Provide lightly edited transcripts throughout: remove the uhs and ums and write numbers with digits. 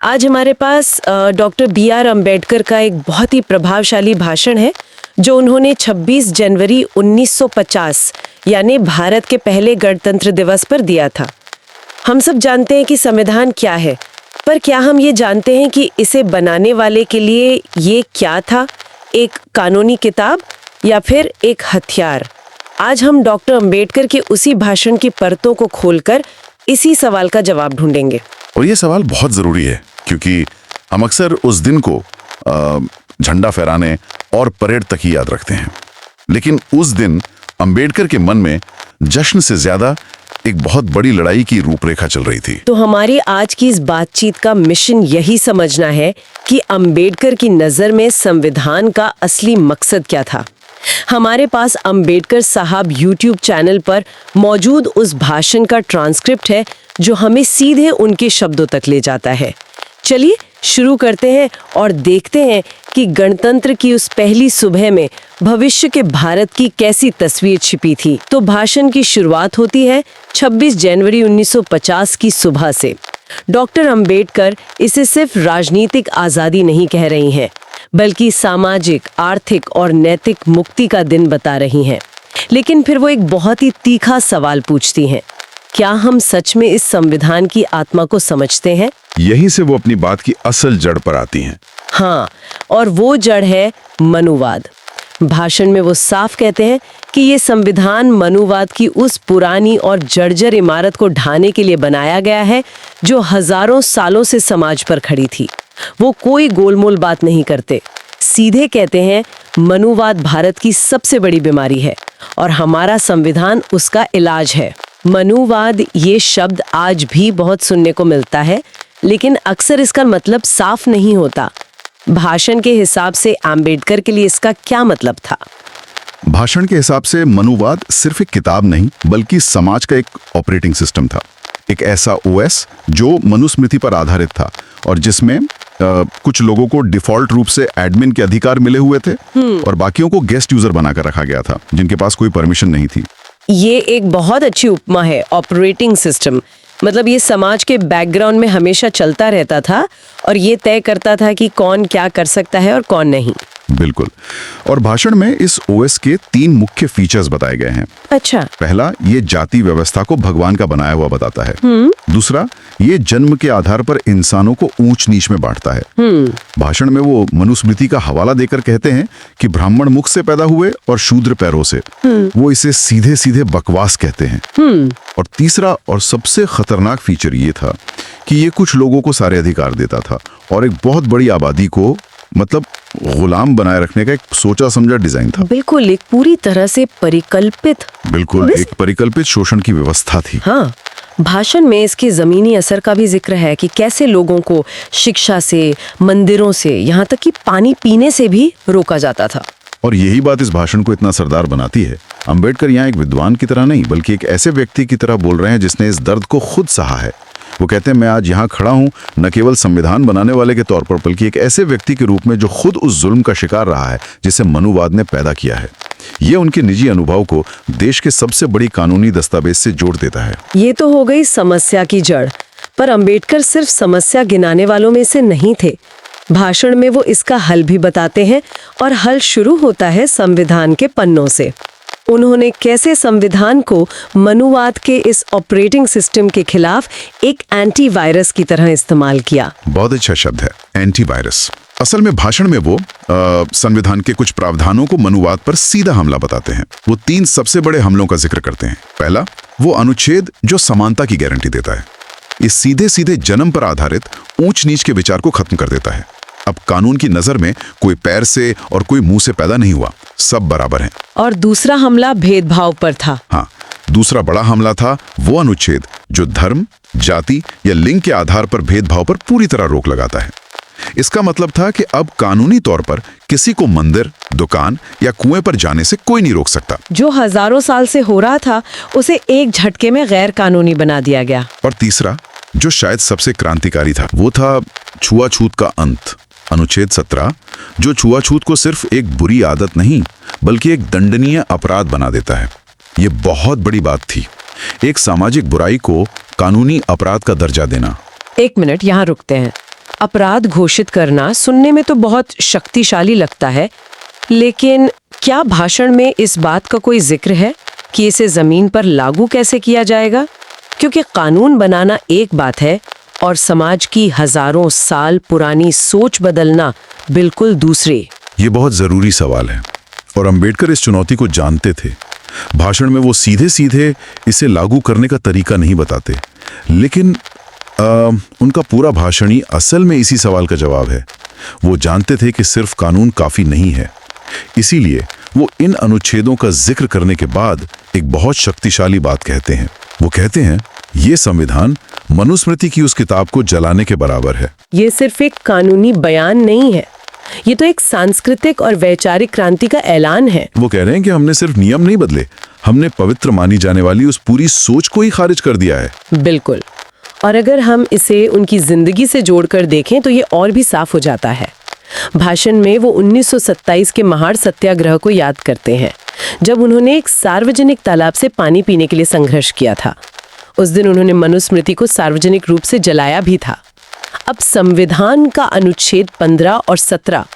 आज हमारे पास doctor B.R. Ambedkar का एक बहुत ही प्रभावशाली भाषण है जो उन्होंने 26 जनवरी 1950 यानी भारत के पहले गणतंत्र दिवस पर दिया था। हम सब जानते हैं कि संविधान क्या है, पर क्या हम ये जानते हैं कि इसे बनाने वाले के लिए ये क्या था, एक कानूनी किताब या फिर एक हथियार? आज हम डॉक्टर अम्बेडकर के उसी भाषण की परतों को खोलकर इसी सवाल का जवाब ढूंढेंगे। और ये सवाल बहुत जरूरी है क्योंकि हम अक्सर उस दिन को झंडा फहराने और परेड तक ही याद रखते हैं, लेकिन उस दिन अंबेडकर के मन में जश्न से ज्यादा एक बहुत बड़ी लड़ाई की रूपरेखा चल रही थी। तो हमारी आज की इस बातचीत का मिशन यही समझना है कि अंबेडकर की नजर में संविधान का असली मकसद क्या था। हमारे पास अंबेडकर साहब YouTube चैनल पर मौजूद उस भाषण का ट्रांसक्रिप्ट है जो हमें सीधे उनके शब्दों तक ले जाता है। चलिए शुरू करते हैं और देखते हैं कि गणतंत्र की उस पहली सुबह में भविष्य के भारत की कैसी तस्वीर छिपी थी। तो भाषण की शुरुआत होती है 26 जनवरी 1950 की सुबह से। डॉक्टर अंबेडकर इसे सिर्फ राजनीतिक आज़ादी नहीं कह रही हैं, बल्कि सामाजिक, आर्थिक और नैतिक मुक्ति का दिन बता रही हैं। लेकिन फिर वो एक बहुत ही तीखा सवाल पूछती हैं, क्या हम सच में इस संविधान की आत्मा को समझते हैं? यहीं से वो अपनी बात की असल जड़ पर आती हैं। हाँ, और वो जड़ है मनुवाद। भाषण में वो साफ कहते हैं कि ये संविधान मनुवाद की उस पुरानी और जर्जर इमारत को ढाने के लिए बनाया गया है जो हजारों सालों से समाज पर खड़ी थी। वो कोई गोलमोल बात नहीं करते, सीधे कहते हैं मनुवाद भारत की सबसे बड़ी बीमारी है और हमारा संविधान उसका इलाज है। मनुवाद ये शब्द आज भी बहुत सुनने को मिलता है, लेकिन अक्सर इसका मतलब साफ नहीं होता। भाषण के हिसाब से अंबेडकर के लिए इसका क्या मतलब था? भाषण के हिसाब से मनुवाद सिर्फ एक किताब नहीं बल्कि समाज का एक ऑपरेटिंग सिस्टम था, एक ऐसा ओएस जो मनुस्मृति पर आधारित था और जिसमें कुछ लोगों को डिफॉल्ट रूप से एडमिन के अधिकार मिले हुए थे और बाकियों को गेस्ट यूजर बनाकर रखा गया था जिनके पास कोई परमिशन नहीं थी। ये एक बहुत अच्छी उपमा है, ऑपरेटिंग सिस्टम। मतलब ये समाज के बैकग्राउंड में हमेशा चलता रहता था और ये तय करता था कि कौन क्या कर सकता है और कौन नहीं। बिल्कुल। और भाषण में इस ओएस के 3 मुख्य फीचर्स बताए गए हैं। अच्छा। पहला, ये जाति व्यवस्था को भगवान का बनाया हुआ बताता है। दूसरा, ये जन्म के आधार पर इंसानों को ऊंच नीच में बांटता है। भाषण में वो मनुस्मृति का हवाला देकर कहते हैं कि ब्राह्मण मुख से पैदा हुए और शूद्र पैरों से। वो इसे सीधे सीधे बकवास कहते हैं। और तीसरा और सबसे खतरनाक फीचर ये था कि ये कुछ लोगों को सारे अधिकार देता था और एक बहुत बड़ी आबादी को मतलब गुलाम बनाए रखने का एक सोचा समझा डिजाइन था। बिल्कुल, एक पूरी तरह से परिकल्पित। बिल्कुल, एक परिकल्पित शोषण की व्यवस्था थी। हाँ, भाषण में इसके जमीनी असर का भी जिक्र है कि कैसे लोगों को शिक्षा से, मंदिरों से, यहाँ तक कि पानी पीने से भी रोका जाता था। और यही बात इस भाषण को इतना सरदार बनाती है। अंबेडकर यहाँ एक विद्वान की तरह नहीं बल्कि एक ऐसे व्यक्ति की तरह बोल रहे हैं जिसने इस दर्द को खुद सहा है। वो कहते हैं, मैं आज यहाँ खड़ा हूँ न केवल संविधान बनाने वाले के तौर पर बल्कि एक ऐसे व्यक्ति के रूप में जो खुद उस जुल्म का शिकार रहा है जिसे मनुवाद ने पैदा किया है। ये उनके निजी अनुभव को देश के सबसे बड़ी कानूनी दस्तावेज से जोड़ देता है। ये तो हो गई समस्या की जड़, पर अंबेडकर सिर्फ समस्या गिनाने वालों में से नहीं थे। भाषण में वो इसका हल भी बताते हैं और हल शुरू होता है संविधान के पन्नों से। उन्होंने कैसे संविधान को मनुवाद के इस ऑपरेटिंग सिस्टम के खिलाफ एक एंटीवायरस की तरह इस्तेमाल किया। बहुत अच्छा शब्द है, एंटीवायरस। असल में भाषण में वो संविधान के कुछ प्रावधानों को मनुवाद पर सीधा हमला बताते हैं। वो 3 सबसे बड़े हमलों का जिक्र करते हैं। पहला, वो अनुच्छेद जो समानता की गारंटी देता है। ये सीधे सीधे जन्म पर आधारित ऊंच नीच के विचार को खत्म कर देता है। अब कानून की नजर में कोई पैर से और कोई मुंह से पैदा नहीं हुआ, सब बराबर हैं। और दूसरा हमला भेदभाव पर था। हाँ, दूसरा बड़ा हमला था वो अनुच्छेद जो धर्म, जाति या लिंग के आधार पर भेदभाव पर पूरी तरह रोक लगाता है। इसका मतलब था कि अब कानूनी तौर पर किसी को मंदिर, दुकान या कुएं पर जाने से कोई नहीं रोक सकता। जो हजारों साल से हो रहा था उसे एक झटके में गैर कानूनी बना दिया गया। और तीसरा, जो शायद सबसे क्रांतिकारी था, वो था छुआछूत का अंत। अनुच्छेद 17 जो छुआछूत को सिर्फ एक बुरी आदत नहीं बल्कि एक दंडनीय अपराध बना देता है। ये बहुत बड़ी बात थी, एक सामाजिक बुराई को कानूनी अपराध का दर्जा देना। एक मिनट यहाँ रुकते हैं। अपराध घोषित करना सुनने में तो बहुत शक्तिशाली लगता है, लेकिन क्या भाषण में इस बात का कोई जिक्र है कि इसे जमीन पर लागू कैसे किया जाएगा? क्योंकि कानून बनाना एक बात है और समाज की हजारों साल पुरानी सोच बदलना बिल्कुल दूसरी। ये बहुत जरूरी सवाल है और अंबेडकर इस चुनौती को जानते थे। भाषण में वो सीधे सीधे इसे लागू करने का तरीका नहीं बताते, लेकिन उनका पूरा भाषण ही असल में इसी सवाल का जवाब है। वो जानते थे कि सिर्फ कानून काफी नहीं है, इसीलिए वो इन अनुच्छेदों का जिक्र करने के बाद एक बहुत शक्तिशाली बात कहते हैं। वो कहते हैं, ये संविधान मनुस्मृति की उस किताब को जलाने के बराबर है। ये सिर्फ एक कानूनी बयान नहीं है, ये तो एक सांस्कृतिक और वैचारिक क्रांति का ऐलान है। वो कह रहे हैं कि हमने सिर्फ नियम नहीं बदले, हमने पवित्र मानी जाने वाली उस पूरी सोच को ही खारिज कर दिया है। बिल्कुल। और अगर हम इसे उनकी जिंदगी से जोड़कर देखें तो ये और भी साफ हो जाता है। भाषण में वो 1927 के महाड़ सत्याग्रह को याद करते हैं, जब उन्होंने एक सार्वजनिक तालाब से पानी पीने के लिए संघर्ष किया था। उस दिन उन्होंने मनुस्मृति को सार्वजनिक रूप से जलाया भी था। अब संविधान का अनुच्छेद 15 और 17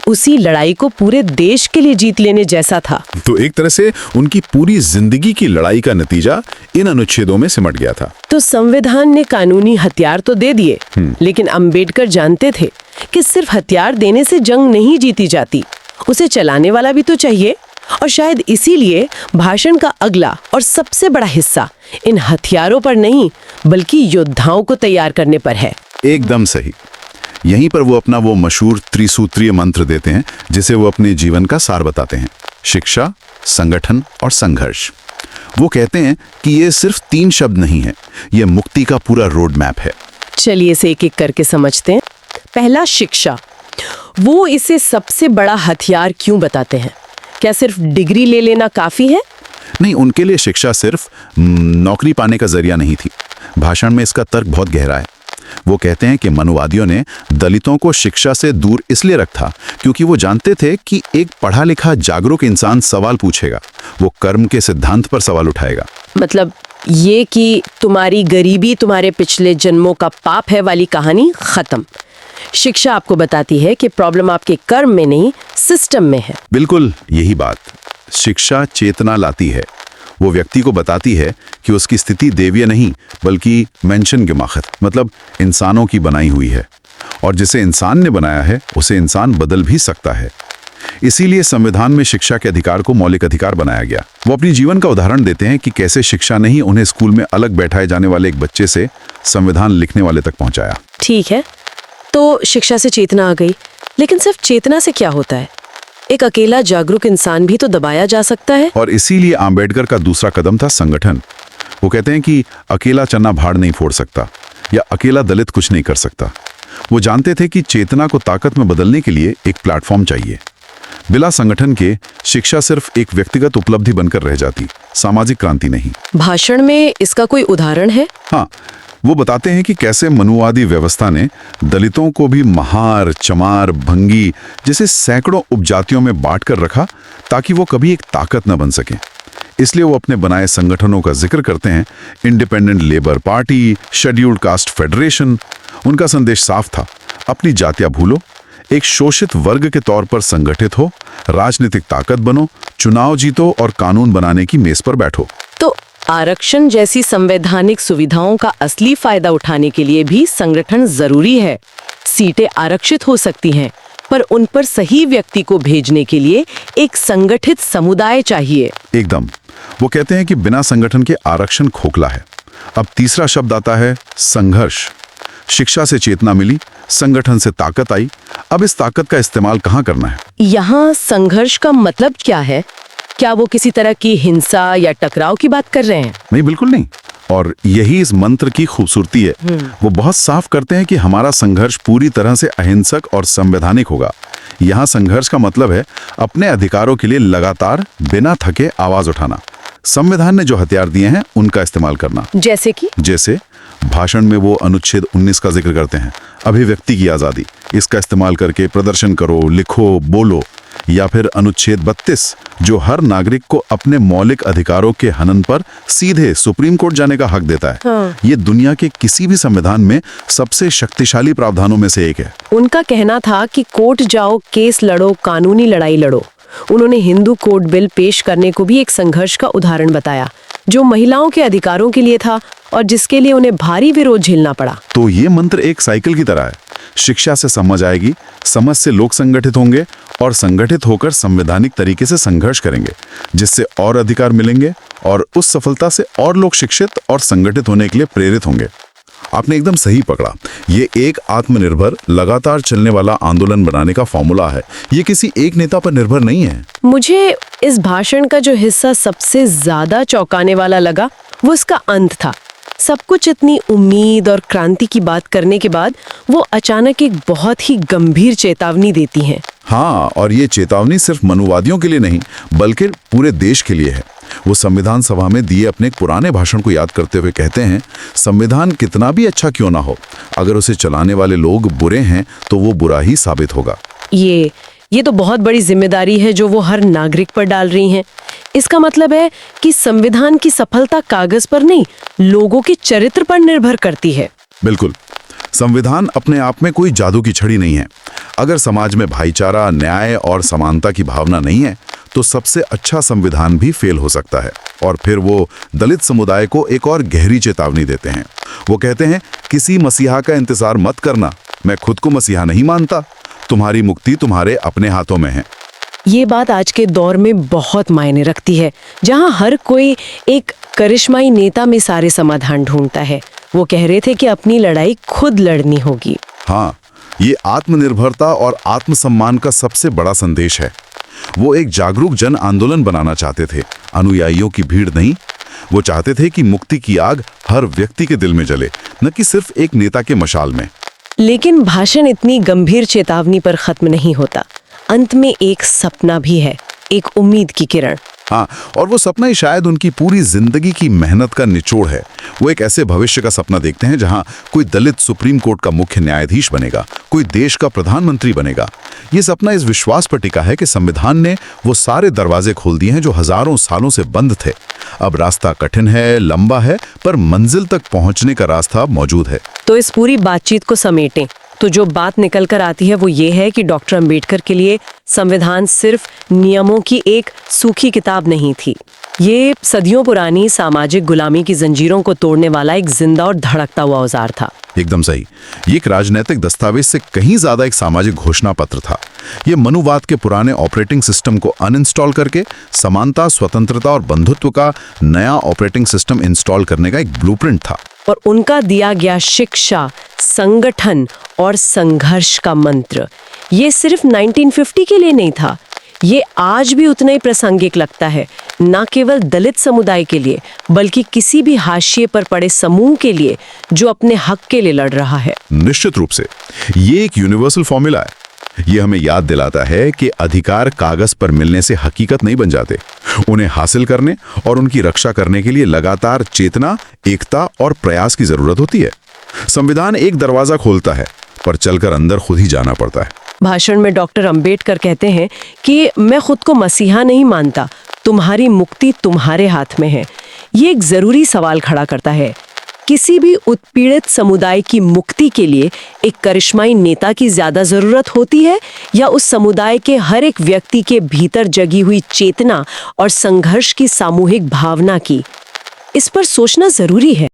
उसी लड़ाई को पूरे देश के लिए जीत लेने जैसा था। तो एक तरह से उनकी पूरी जिंदगी की लड़ाई का नतीजा इन अनुच्छेदों में सिमट गया था। तो संविधान ने कानूनी हथियार तो दे दिए, लेकिन अंबेडकर जानते थे कि सिर्फ हथियार देने से जंग नहीं जीती जाती, उसे चलाने वाला भी तो चाहिए। और शायद इसीलिए भाषण का अगला और सबसे बड़ा हिस्सा इन हथियारों पर नहीं बल्कि योद्धाओं को तैयार करने पर है। एकदम सही। यहीं पर वो अपना वो मशहूर त्रिसूत्रीय मंत्र देते हैं, जिसे वो अपने जीवन का सार बताते हैं: शिक्षा, संगठन और संघर्ष। वो कहते हैं कि ये सिर्फ 3 शब्द नहीं है, ये मुक्ति का पूरा रोड मैप है। चलिए इसे एक एक करके समझते हैं। पहला, शिक्षा। वो इसे सबसे बड़ा हथियार क्यों बताते हैं? क्या सिर्फ डिग्री ले लेना काफी है? नहीं, उनके लिए शिक्षा सिर्फ नौकरी पाने का जरिया नहीं थी। भाषण में इसका तर्क बहुत गहरा है। वो कहते हैं कि मनुवादियों ने दलितों को शिक्षा से दूर इसलिए रखा क्योंकि वो जानते थे कि एक पढ़ा लिखा जागरूक इंसान सवाल पूछेगा, वो कर्म के सिद्धांत पर सवाल उठाएगा। मतलब ये कि तुम्हारी गरीबी तुम्हारे पिछले जन्मों का पाप है वाली कहानी खत्म। शिक्षा आपको बताती है कि प्रॉब्लम आपके कर्म में नहीं, सिस्टम में है। बिल्कुल यही बात। शिक्षा चेतना लाती है। वो व्यक्ति को बताती है कि उसकी स्थिति देवीय नहीं बल्कि मेंशन के माखत, मतलब इंसानों की बनाई हुई है, और जिसे इंसान ने बनाया है उसे इंसान बदल भी सकता है। इसीलिए संविधान में शिक्षा के अधिकार को मौलिक अधिकार बनाया गया। वो अपनी जीवन का उदाहरण देते हैं कि कैसे शिक्षा ने ही उन्हें स्कूल में अलग बैठाए जाने वाले एक बच्चे से संविधान लिखने वाले तक पहुंचाया। ठीक है, तो शिक्षा से चेतना आ गई, लेकिन सिर्फ चेतना से क्या होता है? एक अकेला जागरूक इंसान भी तो दबाया जा सकता है। और इसीलिए आम्बेडकर का दूसरा कदम था संगठन। वो कहते हैं कि अकेला चन्ना भाड़ नहीं फोड़ सकता या अकेला दलित कुछ नहीं कर सकता। वो जानते थे कि चेतना को ताकत में बदलने के लिए एक प्लेटफॉर्म चाहिए। बिना संगठन के शिक्षा सिर्फ एक व्यक्तिगत उपलब्धि बनकर रह जाती, सामाजिक क्रांति नहीं। भाषण में इसका कोई उदाहरण है? हाँ, वो बताते हैं कि कैसे मनुवादी व्यवस्था ने दलितों को भी महार, चमार, भंगी जैसे सैकड़ों उपजातियों में बांटकर रखा ताकि वो कभी एक ताकत न बन सके। इसलिए वो अपने बनाए संगठनों का जिक्र करते हैं: independent labour party, scheduled caste federation. उनका संदेश साफ था: अपनी जातियां भूलो, एक शोषित वर्ग के तौर पर संगठित हो, राजनीतिक ताकत बनो, चुनाव जीतो और कानून बनाने की मेज पर बैठो। तो आरक्षण जैसी संवैधानिक सुविधाओं का असली फायदा उठाने के लिए भी संगठन जरूरी है। सीटें आरक्षित हो सकती हैं, पर उन पर सही व्यक्ति को भेजने के लिए एक संगठित समुदाय चाहिए। एकदम। वो कहते हैं कि बिना संगठन के आरक्षण खोखला है। अब तीसरा शब्द आता है संघर्ष। शिक्षा से चेतना मिली, संगठन से ताकत आई। अब इस ताकत का इस्तेमाल कहाँ करना है? यहाँ संघर्ष का मतलब क्या है? क्या वो किसी तरह की हिंसा या टकराव की बात कर रहे हैं? नहीं, बिल्कुल नहीं। और यही इस मंत्र की खूबसूरती है। वो बहुत साफ करते हैं कि हमारा संघर्ष पूरी तरह से अहिंसक और संवैधानिक होगा। यहाँ संघर्ष का मतलब है अपने अधिकारों के लिए लगातार बिना थके आवाज उठाना। संविधान ने जो हथियार दिए हैं उनका इस्तेमाल करना। जैसे भाषण में वो अनुच्छेद 19 का जिक्र करते हैं, अभिव्यक्ति की आजादी। इसका इस्तेमाल करके प्रदर्शन करो, लिखो, बोलो। या फिर अनुच्छेद 32 जो हर नागरिक को अपने मौलिक अधिकारों के हनन पर सीधे सुप्रीम कोर्ट जाने का हक देता है। हाँ। ये दुनिया के किसी भी संविधान में सबसे शक्तिशाली प्रावधानों में से एक है। उनका कहना था कि कोर्ट जाओ, केस लड़ो, कानूनी लड़ाई लड़ो। उन्होंने हिंदू कोर्ट बिल पेश करने को भी एक संघर्ष का उदाहरण बताया, जो महिलाओं के अधिकारों के लिए था और जिसके लिए उन्हें भारी विरोध झेलना पड़ा। तो ये मंत्र एक साइकिल की तरह है। शिक्षा से समझ आएगी, समझ से लोग संगठित होंगे और संगठित होकर संवैधानिक तरीके से संघर्ष करेंगे, जिससे और अधिकार मिलेंगे और उस सफलता से और लोग शिक्षित और संगठित होने के लिए प्रेरित होंगे। आपने एकदम सही पकड़ा। ये एक आत्मनिर्भर, लगातार चलने वाला आंदोलन बनाने का फॉर्मूला है। ये किसी एक नेता पर निर्भर नहीं है। मुझे इस भाषण का जो हिस्सा सबसे ज्यादा चौंकाने वाला लगा वो इसका अंत था। सब कुछ इतनी उम्मीद और क्रांति की बात करने के बाद वो अचानक एक बहुत ही गंभीर चेतावनी देती हैं। हाँ, और ये चेतावनी सिर्फ मनुवादियों के लिए नहीं बल्कि पूरे देश के लिए है। वो संविधान सभा में दिए अपने पुराने भाषण को याद करते हुए कहते हैं, संविधान कितना भी अच्छा क्यों ना हो, अगर उसे चलाने वाले लोग बुरे हैं तो वो बुरा ही साबित होगा। ये तो बहुत बड़ी जिम्मेदारी है जो वो हर नागरिक पर डाल रही हैं। इसका मतलब है कि संविधान की सफलता कागज पर नहीं, लोगों के चरित्र पर निर्भर करती है। बिल्कुल। संविधान अपने आप में कोई जादू की छड़ी नहीं है। अगर समाज में भाईचारा, न्याय और समानता की भावना नहीं है तो सबसे अच्छा संविधान भी फेल हो सकता है। और फिर वो दलित समुदाय को एक और गहरी चेतावनी देते हैं। वो कहते हैं, किसी मसीहा का इंतजार मत करना, मैं खुद को मसीहा नहीं मानता, तुम्हारी मुक्ति तुम्हारे अपने हाथों में है। ये बात आज के दौर में बहुत मायने रखती है, जहां हर कोई एक करिश्माई नेता में सारे समाधान ढूंढता है। वो कह रहे थे कि अपनी लड़ाई खुद लड़नी होगी। हाँ, ये आत्मनिर्भरता और आत्मसम्मान का सबसे बड़ा संदेश है। वो एक जागरूक जन आंदोलन बनाना चाहते थे, अनुयायियों की भीड़ नहीं। वो चाहते थे कि मुक्ति की आग हर व्यक्ति के दिल में जले, न कि सिर्फ एक नेता के मशाल में। लेकिन भाषण इतनी गंभीर चेतावनी पर खत्म नहीं होता। अंत में एक सपना भी है, एक उम्मीद की किरण। हाँ, और वो सपना ही शायद उनकी पूरी जिंदगी की मेहनत का निचोड़ है। वो एक ऐसे भविष्य का सपना देखते हैं जहां कोई दलित सुप्रीम कोर्ट का मुख्य न्यायाधीश बनेगा, कोई देश का प्रधानमंत्री बनेगा। ये सपना इस विश्वास पर टिका है कि संविधान ने वो सारे दरवाजे खोल दिए हैं जो हजारों सालों से बंद थे। अब रास्ता कठिन है, लंबा है, पर मंजिल तक पहुंचने का रास्ता मौजूद है। तो इस पूरी बातचीत को समेटें तो जो बात निकल कर आती है वो ये है कि डॉक्टर अंबेडकर के लिए संविधान सिर्फ नियमों की एक सूखी किताब नहीं थी। ये सदियों पुरानी सामाजिक गुलामी की जंजीरों को तोड़ने वाला एक जिंदा और धड़कता हुआ औजार था। एकदम सही। ये एक राजनीतिक दस्तावेज से कहीं ज्यादा एक सामाजिक घोषणा पत्र था। ये मनुवाद के पुराने ऑपरेटिंग सिस्टम को अनइंस्टॉल करके समानता, स्वतंत्रता और बंधुत्व का नया ऑपरेटिंग सिस्टम इंस्टॉल करने का एक ब्लूप्रिंट था। और उनका दिया गया शिक्षा, संगठन और संघर्ष का मंत्र ये सिर्फ 1950 के लिए नहीं था, ये आज भी उतना ही प्रासंगिक लगता है, न केवल दलित समुदाय के लिए बल्कि किसी भी हाशिए पर पड़े समूह के लिए जो अपने हक के लिए लड़ रहा है। निश्चित रूप से ये एक यूनिवर्सल फॉर्मूला है। ये हमें याद दिलाता है कि अधिकार कागज पर मिलने से हकीकत नहीं बन जाते। उन्हें हासिल करने और उनकी रक्षा करने के लिए लगातार चेतना, एकता और प्रयास की जरूरत होती है। संविधान एक दरवाजा खोलता है, पर चलकर अंदर खुद ही जाना पड़ता है। भाषण में डॉक्टर अंबेडकर कहते हैं कि मैं खुद को मसीहा नहीं मानता, तुम्हारी मुक्ति तुम्हारे हाथ में है। ये एक जरूरी सवाल खड़ा करता है। किसी भी उत्पीड़ित समुदाय की मुक्ति के लिए एक करिश्माई नेता की ज्यादा जरूरत होती है या उस समुदाय के हर एक व्यक्ति के भीतर जगी हुई चेतना और संघर्ष की सामूहिक भावना की? इस पर सोचना जरूरी है।